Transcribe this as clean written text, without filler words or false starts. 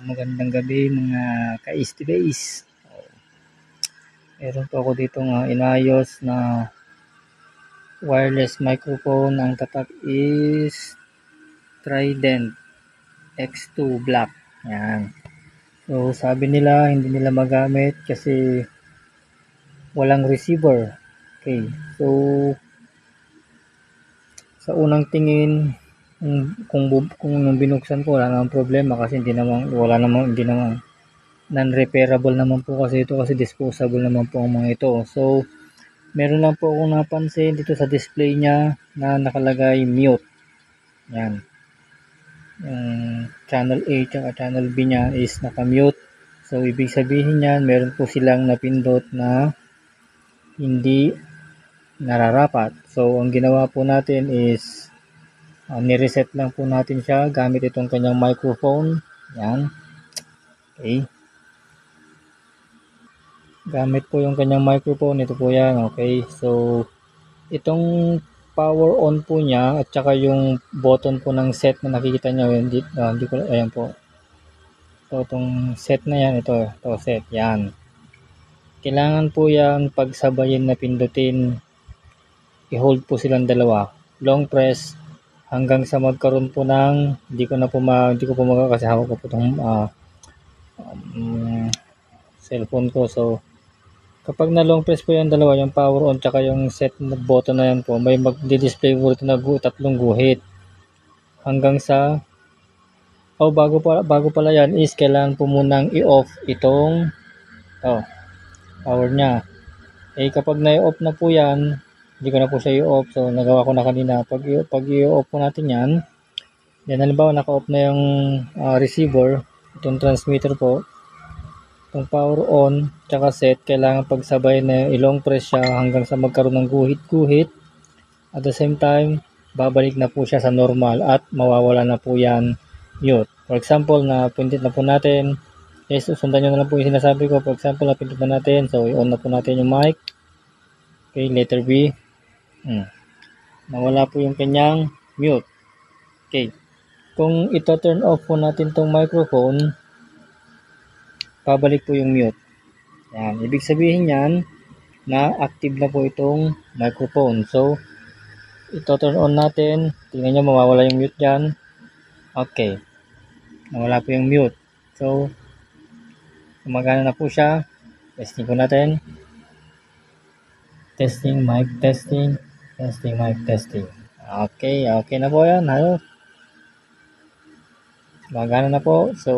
Magandang gabi mga ka-STBase. Meron po ako dito inayos na wireless microphone. Ang tatak is Trident X2 Black. Yan. So sabi nila hindi nila magamit kasi walang receiver. Okay. So sa unang tingin kung binuksan ko wala namang problema kasi hindi naman non-repairable naman po kasi ito kasi disposable naman po ang mga ito. So meron lang po akong napansin dito sa display niya na nakalagay mute. Yan. Yung channel A at channel B niya is naka-mute. So ibig sabihin niyan meron po silang napindot na hindi nararapat. So ang ginawa po natin is ni-reset lang po natin siya gamit itong kanyang microphone. Yan. Okay. Gamit po yung kanyang microphone. Ito po yan. Okay. So itong power on po niya at saka yung button po ng set na nakikita nyo. Hindi ko, ayan po. So itong set na yan. Ito set. Yan. Kailangan po yan pagsabayin na pindutin. I-hold po silang dalawa. Long press hanggang sa magkaroon po ng hindi ko po kasi hawak ko po itong cellphone ko. So kapag na long press po yung dalawa, yung power on tsaka yung set na button na yan po, may magdi-display po ito na tatlong guhit hanggang sa bago pala yan is kailangan po munang i-off itong power nya. Kapag na-off na po yan, hindi ko na po siya i-off. So nagawa ko na kanina. Pag i-off po natin yan, yan halimbawa naka-off na yung receiver, itong transmitter po, itong power on tsaka set, kailangan pagsabay na i-long press siya hanggang sa magkaroon ng guhit-guhit. At the same time, babalik na po siya sa normal at mawawala na po yan mute. For example, na pindot na po natin, sundan nyo na lang po yung sinasabi ko. For example, na pindot na natin, so i-on na po natin yung mic. Okay, letter B. Nawala po yung kanyang mute. Okay. Kung ito turn off po natin tong microphone, pabalik po yung mute. Yan. Ibig sabihin yan na active na po itong microphone. So, ito turn on natin. Tingnan nyo, mawawala yung mute dyan. Okay. Nawala po yung mute. So, gumagana na po siya. Testing po natin. Testing, mic testing. Testing, mic testing. Okay na po yan. Gumagana na po. So,